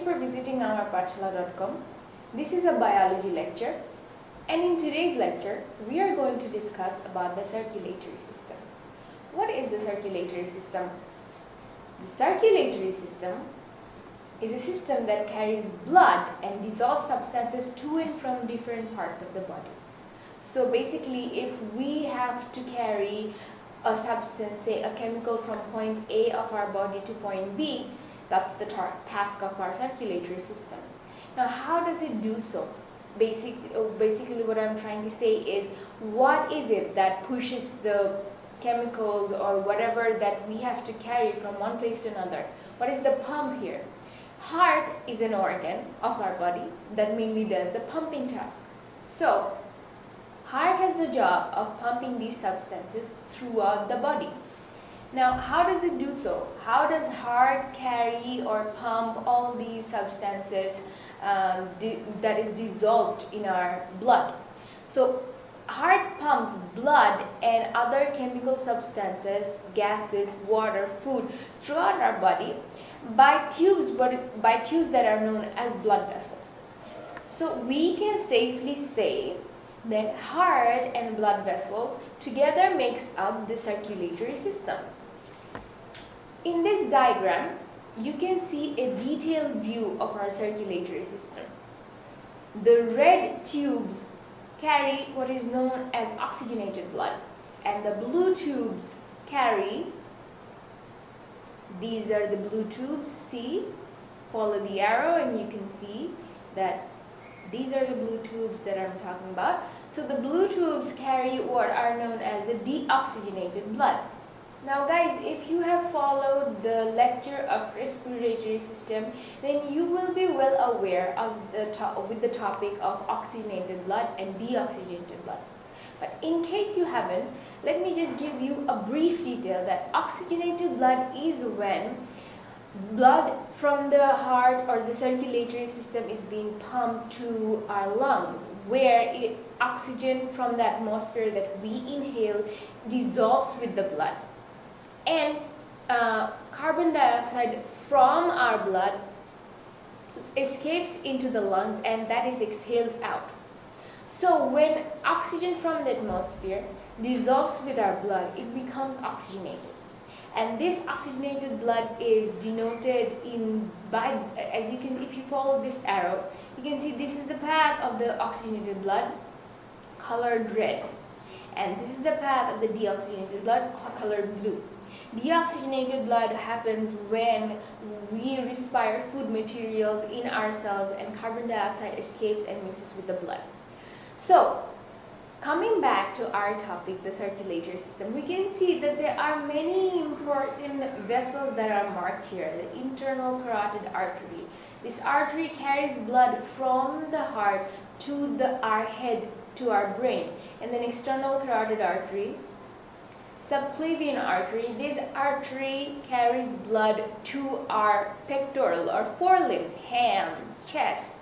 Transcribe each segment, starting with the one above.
for visiting amarpathshala.com. This is a biology lecture, and in today's lecture we are going to discuss about the circulatory system. What is the circulatory system? The circulatory system is a system that carries blood and dissolved substances to and from different parts of the body. So basically, if we have to carry a substance, say a chemical, from point A of our body to point B, that's the task of our circulatory system. Now, how does it do so? Basically what I'm trying to say is, what is it that pushes the chemicals or whatever that we have to carry from one place to another? What is the pump here? Heart is an organ of our body that mainly does the pumping task. So heart has the job of pumping these substances throughout the body. Now, how does it do so? How does heart carry or pump all these substances that is dissolved in our blood? So heart pumps blood and other chemical substances, gases, water, food throughout our body by tubes that are known as blood vessels. So we can safely say that heart and blood vessels together makes up the circulatory system. In this diagram, you can see a detailed view of our circulatory system. The red tubes carry what is known as oxygenated blood, and the blue tubes carry, these are the blue tubes, see, follow the arrow and you can see that these are the blue tubes that I'm talking about. So the blue tubes carry what are known as the deoxygenated blood. Now guys, if you have followed the lecture of respiratory system, then you will be well aware of the topic of oxygenated blood and deoxygenated blood. But in case you haven't, let me just give you a brief detail that oxygenated blood is when blood from the heart or the circulatory system is being pumped to our lungs, where oxygen from the atmosphere that we inhale dissolves with the blood, and carbon dioxide from our blood escapes into the lungs and that is exhaled out. So when oxygen from the atmosphere dissolves with our blood, it becomes oxygenated. And this oxygenated blood is denoted by, as you can, if you follow this arrow, you can see this is the path of the oxygenated blood, colored red. And this is the path of the deoxygenated blood, colored blue. Deoxygenated blood happens when we respire food materials in our cells and carbon dioxide escapes and mixes with the blood. So, coming back to our topic, the circulatory system, we can see that there are many important vessels that are marked here. The internal carotid artery. This artery carries blood from the heart to our head, to our brain. And then external carotid artery, subclavian artery. This artery carries blood to our pectoral or forelimbs, hands, chest.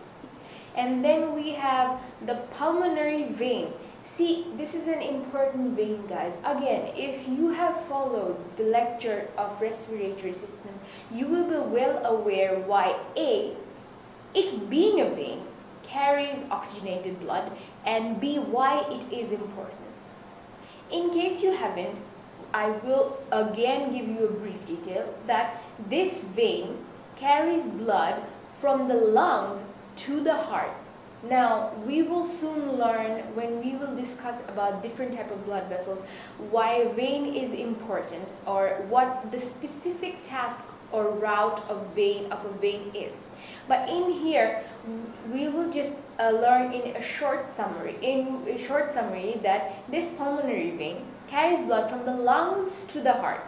And then we have the pulmonary vein. See, this is an important vein, guys. Again, if you have followed the lecture of respiratory system, you will be well aware why A, it being a vein, carries oxygenated blood, and B, why it is important. In case you haven't, I will again give you a brief detail that this vein carries blood from the lungs to the heart. Now, we will soon learn when we will discuss about different type of blood vessels why vein is important or what the specific task or route of a vein is. But in here, we will just learn in a short summary that this pulmonary vein carries blood from the lungs to the heart.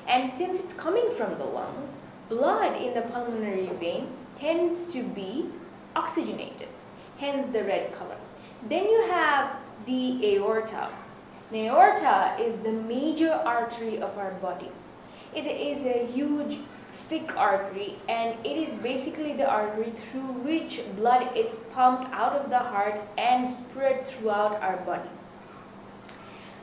And since it's coming from the lungs, blood in the pulmonary vein tends to be oxygenated, hence the red color. Then you have the aorta. The aorta is the major artery of our body. It is a huge, thick artery, and it is basically the artery through which blood is pumped out of the heart and spread throughout our body.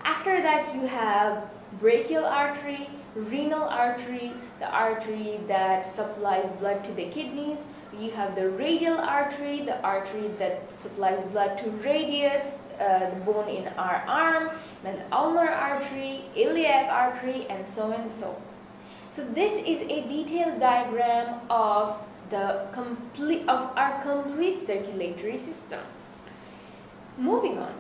After that, you have brachial artery, renal artery, the artery that supplies blood to the kidneys, You have the radial artery, the artery that supplies blood to radius, the bone in our arm, then ulnar artery, iliac artery, and so and so. So this is a detailed diagram of our complete circulatory system. Moving on.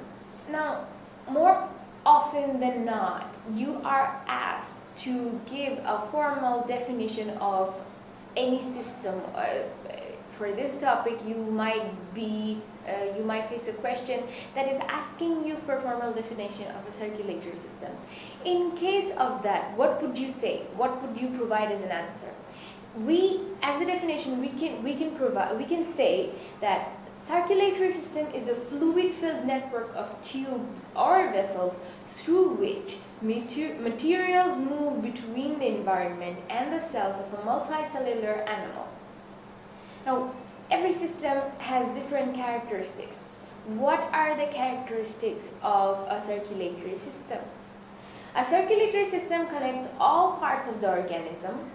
Now, more often than not, you are asked to give a formal definition of any system. For this topic, you might face a question that is asking you for formal definition of a circulatory system. In case of that, what would you say? What would you provide as an answer? As a definition, we can say that circulatory system is a fluid-filled network of tubes or vessels through which materials move between the environment and the cells of a multicellular animal. Now, every system has different characteristics. What are the characteristics of a circulatory system? A circulatory system connects all parts of the organism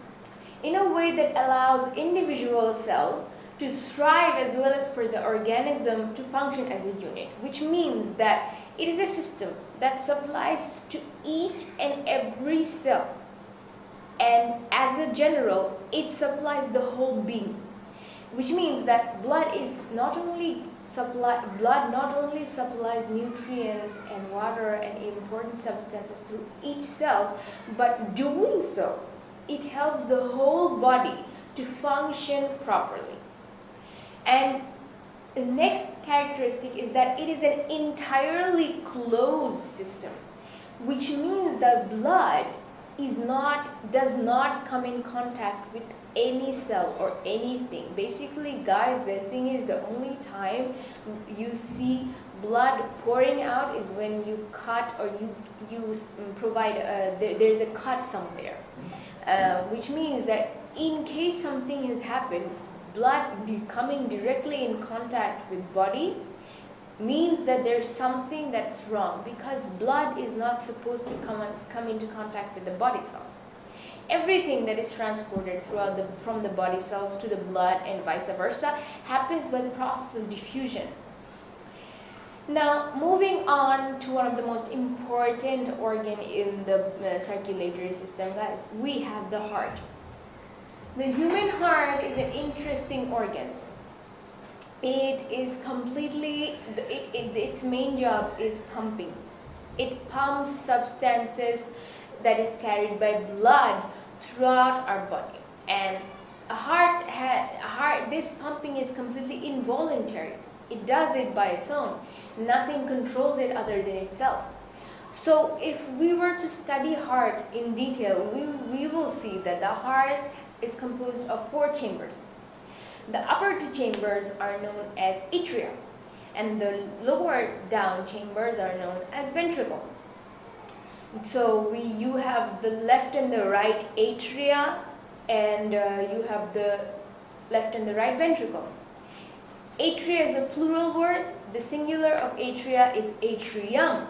in a way that allows individual cells to thrive as well as for the organism to function as a unit, which means that it is a system that supplies to each and every cell, and as a general, it supplies the whole being, which means that blood not only supplies nutrients and water and important substances through each cell, but doing so, it helps the whole body to function properly. And the next characteristic is that it is an entirely closed system, which means that blood does not come in contact with any cell or anything. Basically, guys, the thing is, the only time you see blood pouring out is when you cut or you provide there's a cut somewhere, which means that in case something has happened, blood coming directly in contact with body means that there's something that's wrong, because blood is not supposed to come into contact with the body cells. Everything that is transported from the body cells to the blood and vice versa happens by the process of diffusion. Now, moving on to one of the most important organ in the circulatory system, guys, we have the heart. The human heart is an interesting organ. It is its main job is pumping. It pumps substances that is carried by blood throughout our body. And this pumping is completely involuntary. It does it by its own. Nothing controls it other than itself. So if we were to study heart in detail, we will see that the heart is composed of 4 chambers. The upper 2 chambers are known as atria, and the lower down chambers are known as ventricle. So you have the left and the right atria, and you have the left and the right ventricle. Atria is a plural word. The singular of atria is atrium.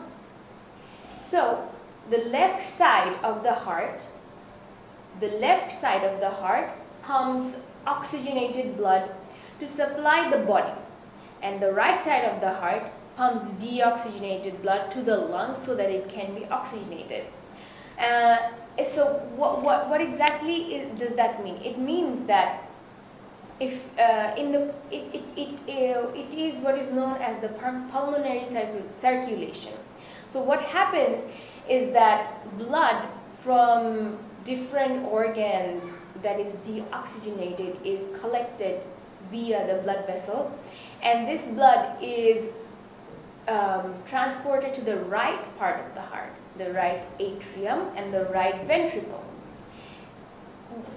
So the left side of the heart pumps oxygenated blood to supply the body, and the right side of the heart pumps deoxygenated blood to the lungs so that it can be oxygenated. So what exactly does that mean? It means that if it is what is known as the pulmonary circulation. So what happens is that blood from different organs that is deoxygenated is collected via the blood vessels, and this blood is transported to the right part of the heart, the right atrium and the right ventricle.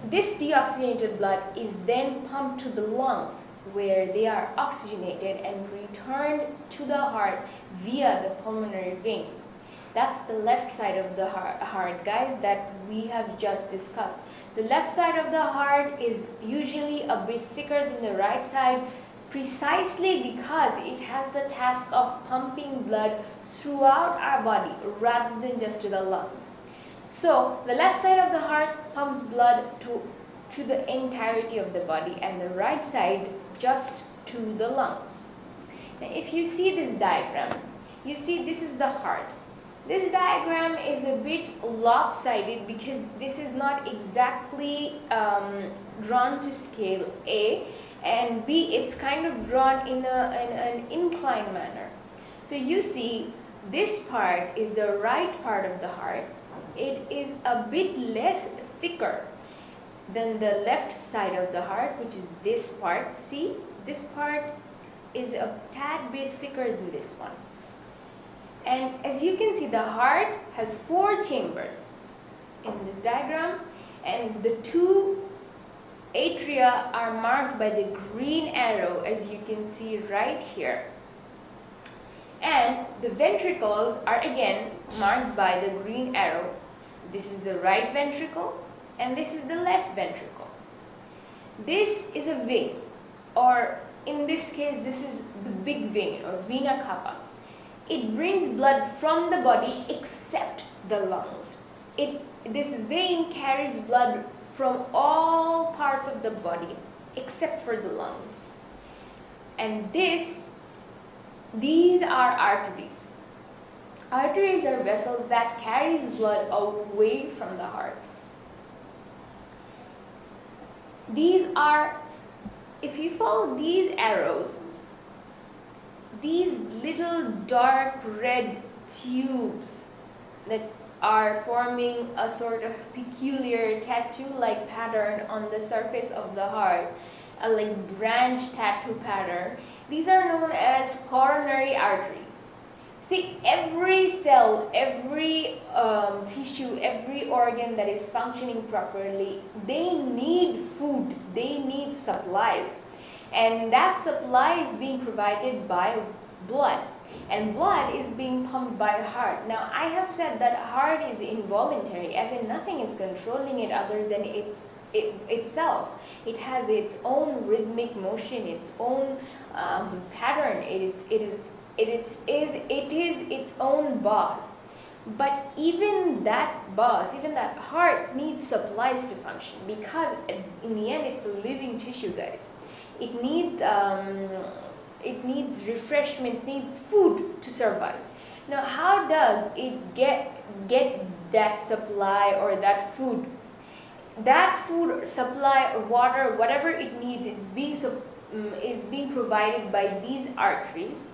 This deoxygenated blood is then pumped to the lungs, where they are oxygenated and returned to the heart via the pulmonary vein. That's the left side of the heart, guys, that we have just discussed. The left side of the heart is usually a bit thicker than the right side, precisely because it has the task of pumping blood throughout our body rather than just to the lungs. So the left side of the heart pumps blood to to the entirety of the body, and the right side just to the lungs. Now, if you see this diagram, you see this is the heart. This diagram is a bit lopsided because this is not exactly drawn to scale A, and B, it's kind of drawn in an inclined manner. So you see this part is the right part of the heart. It is a bit less thicker than the left side of the heart, which is this part. See, this part is a tad bit thicker than this one. And as you can see, the heart has 4 chambers in this diagram, and the 2 atria are marked by the green arrow, as you can see right here. And the ventricles are again marked by the green arrow. This is the right ventricle and this is the left ventricle. This is a vein, or in this case, this is the big vein or vena cava. It brings blood from the body except the lungs. This vein carries blood from all parts of the body except for the lungs. And these are arteries. Arteries are vessels that carries blood away from the heart. These are, if you follow these arrows, these little dark red tubes that are forming a sort of peculiar tattoo-like pattern on the surface of the heart, a like branch tattoo pattern. These are known as coronary arteries. See, every cell, every tissue, every organ that is functioning properly, they need food, they need supplies. And that supply is being provided by blood. And blood is being pumped by heart. Now, I have said that heart is involuntary, as in nothing is controlling it other than itself. It has its own rhythmic motion, its own pattern. It is its own boss. But even that boss, even that heart needs supplies to function, because in the end it's a living tissue, guys. It needs refreshment, needs food to survive. Now, how does it get that supply or that food? That food, supply, or water, whatever it needs, is being provided by these arteries,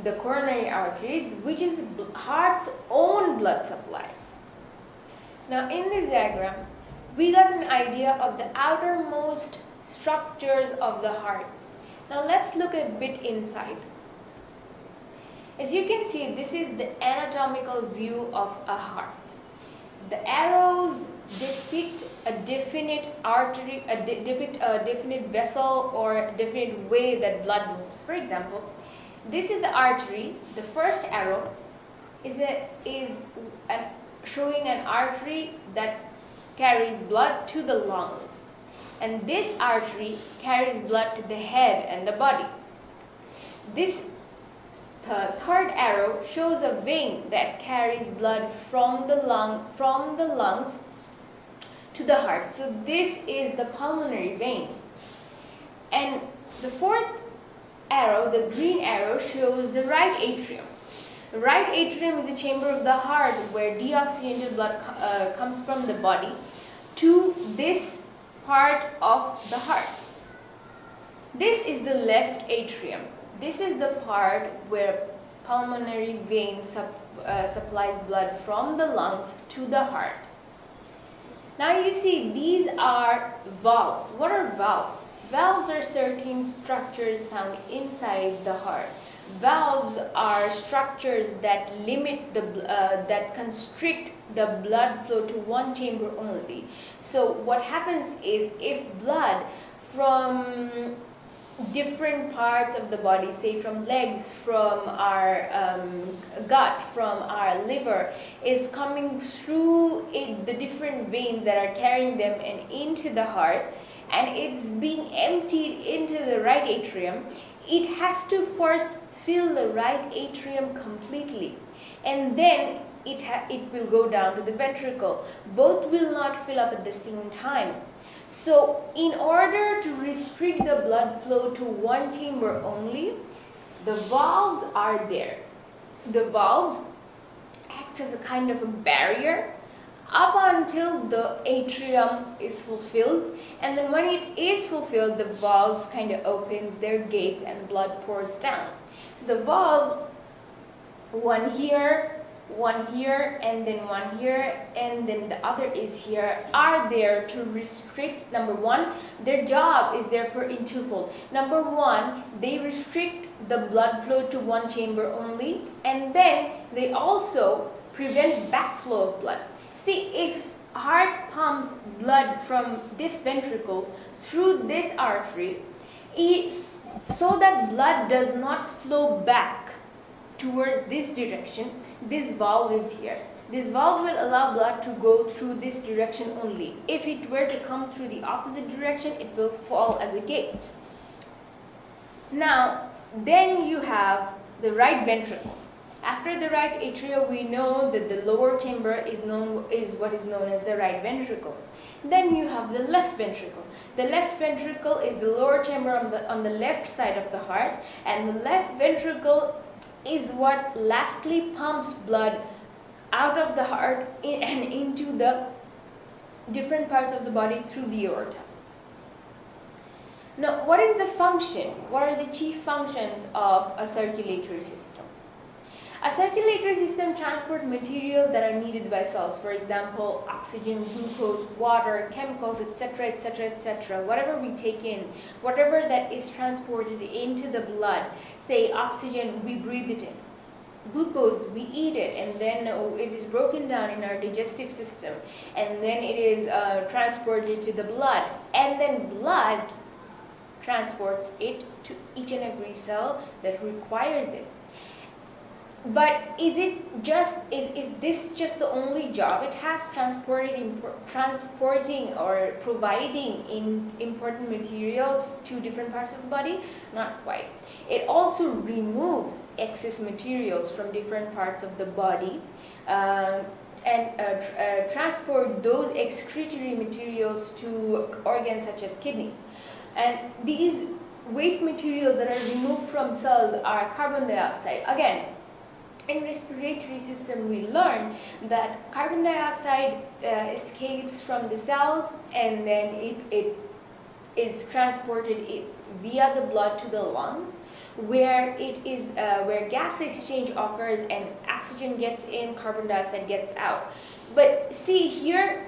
the coronary arteries, which is heart's own blood supply. Now, in this diagram, we got an idea of the outermost structures of the heart. Now, let's look a bit inside. As you can see, this is the anatomical view of a heart. The arrows depict a definite artery, depict a definite vessel or a definite way that blood moves. For example, this is the artery. The first arrow is showing an artery that carries blood to the lungs. And this artery carries blood to the head and the body. This third arrow shows a vein that carries blood from the lungs to the heart. So this is the pulmonary vein. And the fourth arrow, the green arrow, shows the right atrium. The right atrium is a chamber of the heart where deoxygenated blood comes from the body to this part of the heart. This is the left atrium. This is the part where pulmonary vein supplies blood from the lungs to the heart. Now you see, these are valves. What are valves? Valves are certain structures found inside the heart. Valves are structures that that constrict the blood flow to one chamber only. So what happens is, if blood from different parts of the body, say from legs, from our gut, from our liver, is coming through the different veins that are carrying them and into the heart, and it's being emptied into the right atrium, it has to first fill the right atrium completely, and then it will go down to the ventricle. Both will not fill up at the same time. So in order to restrict the blood flow to one chamber only, the valves are there. The valves acts as a kind of a barrier up until the atrium is fulfilled, and then when it is fulfilled, the valves kind of opens their gates and blood pours down. The valves, one here, and then one here, and then the other is here, are there to restrict. Number one, their job is therefore in twofold. Number one, they restrict the blood flow to one chamber only, and then they also prevent backflow of blood. See, if heart pumps blood from this ventricle through this artery, so that blood does not flow back towards this direction, this valve is here. This valve will allow blood to go through this direction only. If it were to come through the opposite direction, it will fall as a gate. Now, then you have the right ventricle. After the right atria, we know that the lower chamber is what is known as the right ventricle. Then you have the left ventricle. The left ventricle is the lower chamber on the left side of the heart, and the left ventricle is what lastly pumps blood out of the heart and into the different parts of the body through the aorta. Now, what is the function? What are the chief functions of a circulatory system? A circulatory system transports materials that are needed by cells, for example, oxygen, glucose, water, chemicals, etc., etc., etc. Whatever we take in, whatever that is transported into the blood, say oxygen, we breathe it in. Glucose, we eat it, and then it is broken down in our digestive system, and then it is transported to the blood, and then blood transports it to each and every cell that requires it. But is this just the only job it has, transporting or providing important materials to different parts of the body? Not quite. It also removes excess materials from different parts of the body and transport those excretory materials to organs such as kidneys. And these waste materials that are removed from cells are carbon dioxide. Again, in respiratory system, we learn that carbon dioxide escapes from the cells, and then it is transported via the blood to the lungs, where where gas exchange occurs and oxygen gets in, carbon dioxide gets out. But see here,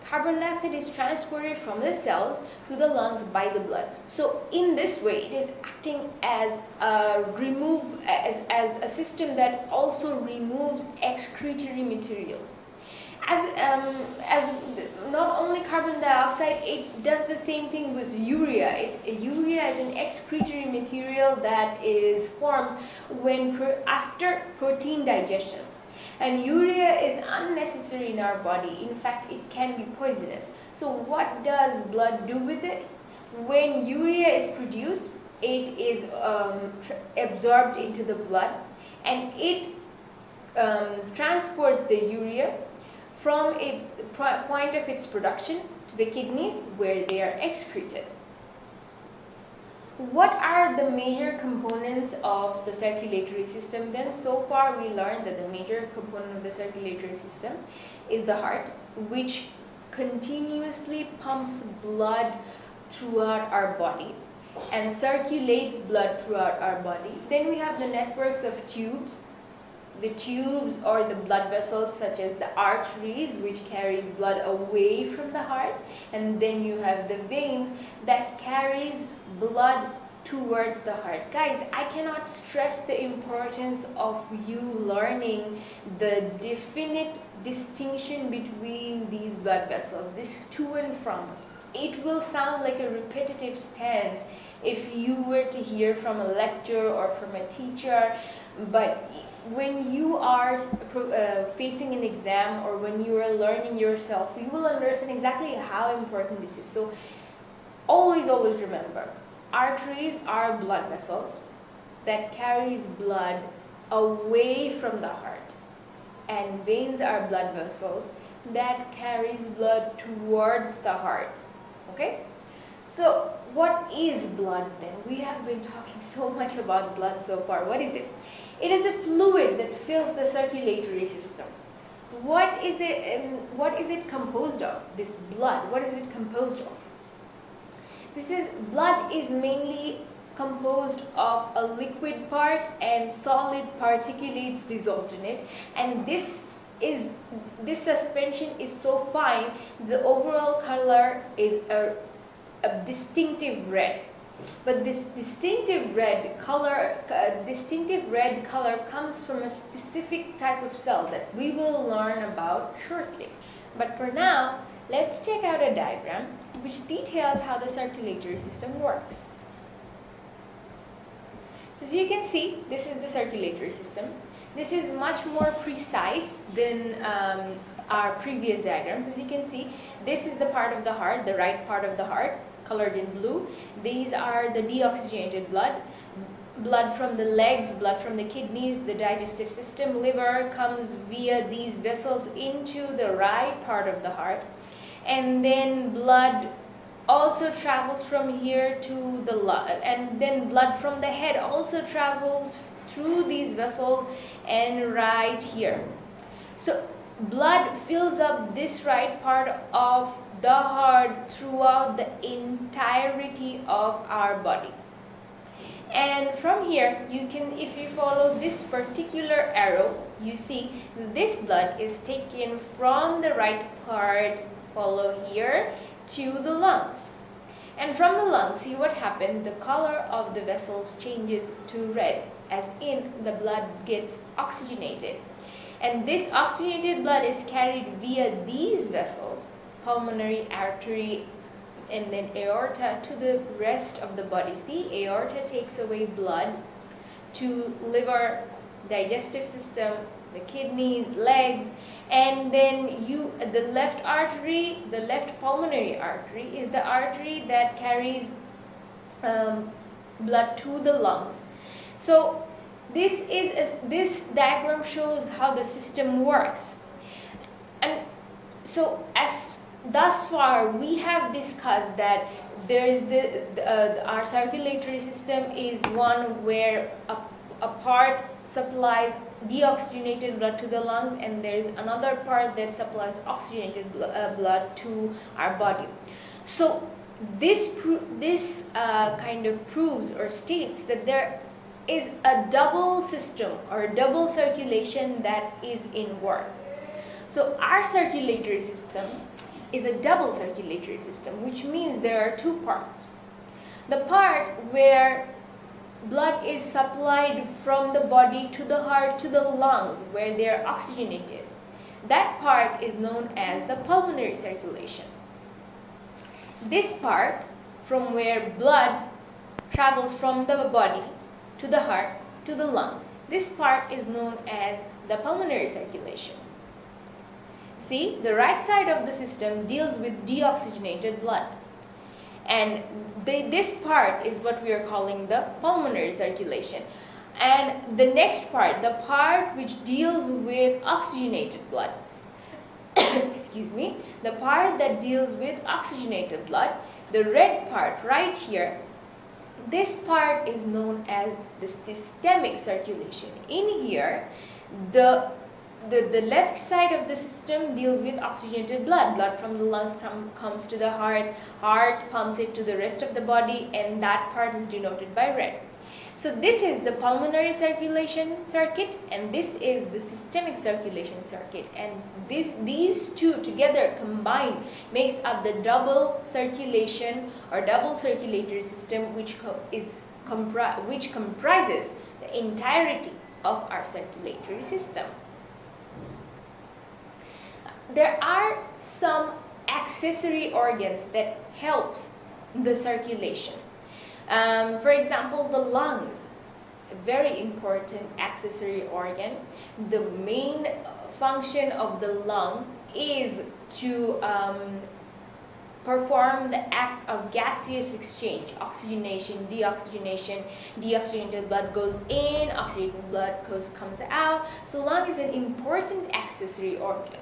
carbon dioxide is transported from the cells to the lungs by the blood. So in this way, it is acting as a system that also removes excretory materials. As not only carbon dioxide, it does the same thing with urea. Urea is an excretory material that is formed after protein digestion. And urea is unnecessary in our body. In fact, it can be poisonous. So what does blood do with it? When urea is produced, it is absorbed into the blood, and it transports the urea from the point of its production to the kidneys, where they are excreted. What are the major components of the circulatory system then? So far we learned that the major component of the circulatory system is the heart, which continuously pumps blood throughout our body and circulates blood throughout our body. Then we have the networks of tubes. The tubes or the blood vessels, such as the arteries, which carries blood away from the heart, and then you have the veins that carries blood towards the heart. Guys, I cannot stress the importance of you learning the definite distinction between these blood vessels, this to and from. It will sound like a repetitive stance if you were to hear from a lecturer or from a teacher, but when you are facing an exam or when you are learning yourself, you will understand exactly how important this is. So always remember, arteries are blood vessels that carries blood away from the heart, and veins are blood vessels that carries blood towards the heart. Okay? So what is blood then? We have been talking so much about blood so far. What is it? It is a fluid that fills the circulatory system. What is it composed of? This blood, what is it composed of? Blood is mainly composed of a liquid part and solid particulates dissolved in it, and this suspension is so fine, the overall color is a distinctive red. But this distinctive red color comes from a specific type of cell that we will learn about shortly. But for now, let's check out a diagram which details how the circulatory system works. So as you can see, this is the circulatory system. This is much more precise than our previous diagrams. As you can see, this is the part of the heart, the right part of the heart, colored in blue. These are the deoxygenated blood from the legs, blood from the kidneys, the digestive system, liver comes via these vessels into the right part of the heart, and then blood also travels from here to the lung, and then blood from the head also travels through these vessels and right here. So blood fills up this right part of the heart throughout the entirety of our body. And from here, you can, if you follow this particular arrow, you see this blood is taken from the right part, follow here, to the lungs. And from the lungs, see what happened, the color of the vessels changes to red, as in the blood gets oxygenated. And this oxygenated blood is carried via these vessels, pulmonary artery and then aorta, to the rest of the body. See, aorta takes away blood to liver, digestive system, the kidneys, legs, and then the left artery, the left pulmonary artery is the artery that carries blood to the lungs. So this diagram shows how the system works. And so thus far we have discussed that there is our circulatory system is one where a part supplies deoxygenated blood to the lungs, and there is another part that supplies oxygenated blood to our body. So this kind of proves or states that there is a double system or double circulation that is in work. So our circulatory system is a double circulatory system, which means there are two parts. The part where blood is supplied from the body to the heart to the lungs, where they are oxygenated, that part is known as the pulmonary circulation. This part, from where blood travels from the body to the heart to the lungs, this part is known as the pulmonary circulation. See, the right side of the system deals with deoxygenated blood, and this part is what we are calling the pulmonary circulation. And the next part, the part which deals with oxygenated blood, excuse me, the part that deals with oxygenated blood, the red part right here, this part is known as the systemic circulation. In here, the left side of the system deals with oxygenated blood. Blood from the lungs comes to the heart pumps it to the rest of the body, and that part is denoted by red. So this is the pulmonary circulation circuit, and this is the systemic circulation circuit, and these two together combined makes up the double circulation or double circulatory system, which comprises the entirety of our circulatory system. There are some accessory organs that helps the circulation. For example, the lungs, a very important accessory organ. The main function of the lung is to perform the act of gaseous exchange, oxygenation, deoxygenation. Deoxygenated blood goes in, oxygenated blood comes out. So lung is an important accessory organ.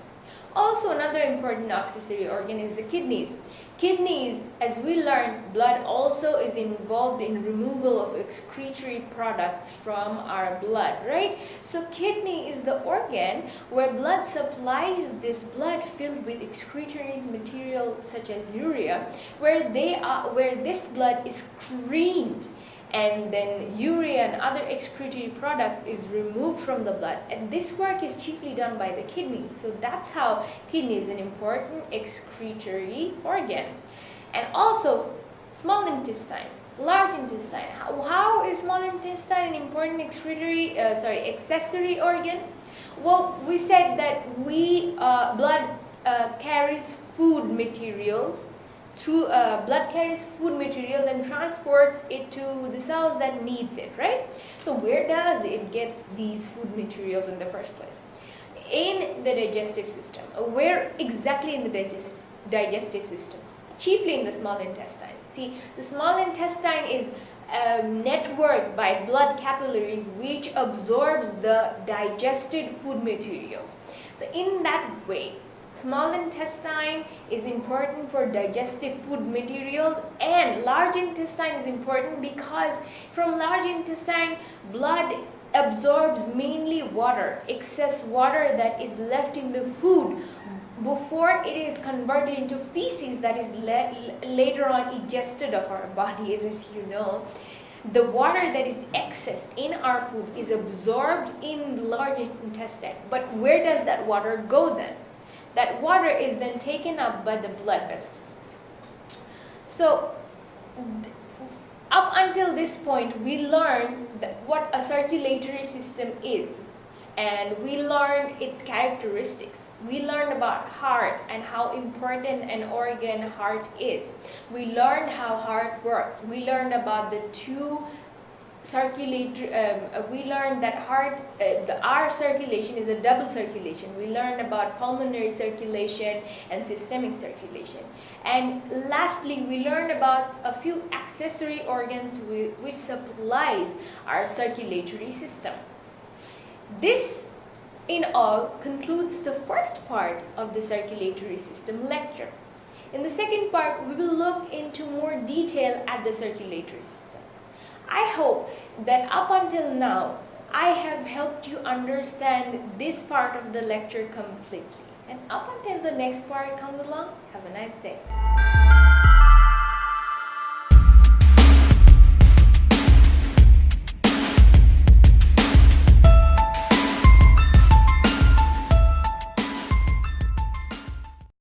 Also, another important accessory organ is the kidneys. Kidneys, as we learned, blood also is involved in removal of excretory products from our blood, right? So kidney is the organ where blood supplies this blood filled with excretory material such as urea, where this blood is screened, and then urea and other excretory product is removed from the blood, and this work is chiefly done by the kidneys. So that's how kidney is an important excretory organ. And also small intestine, large intestine. How is small intestine an important accessory organ? Well, we said that blood carries food materials and transports it to the cells that needs it, right? So where does it get these food materials in the first place? In the digestive system. Where exactly in the digestive system? Chiefly in the small intestine. See, the small intestine is networked by blood capillaries which absorbs the digested food materials. So in that way, small intestine is important for digestive food materials, and large intestine is important because from large intestine blood absorbs mainly water, excess water that is left in the food before it is converted into feces that is later on ingested of our bodies. As you know, the water that is excess in our food is absorbed in the large intestine. But where does that water go then? That water is then taken up by the blood vessels. So up until this point, we learned what a circulatory system is, and we learned its characteristics. We learned about heart and how important an organ heart is. We learned how heart works. We learned about the two circulatory. We learned that our circulation is a double circulation. We learned about pulmonary circulation and systemic circulation. And lastly, we learned about a few accessory organs which supplies our circulatory system. This in all concludes the first part of the circulatory system lecture. In the second part, we will look into more detail at the circulatory system. I hope that up until now, I have helped you understand this part of the lecture completely. And up until the next part comes along, have a nice day.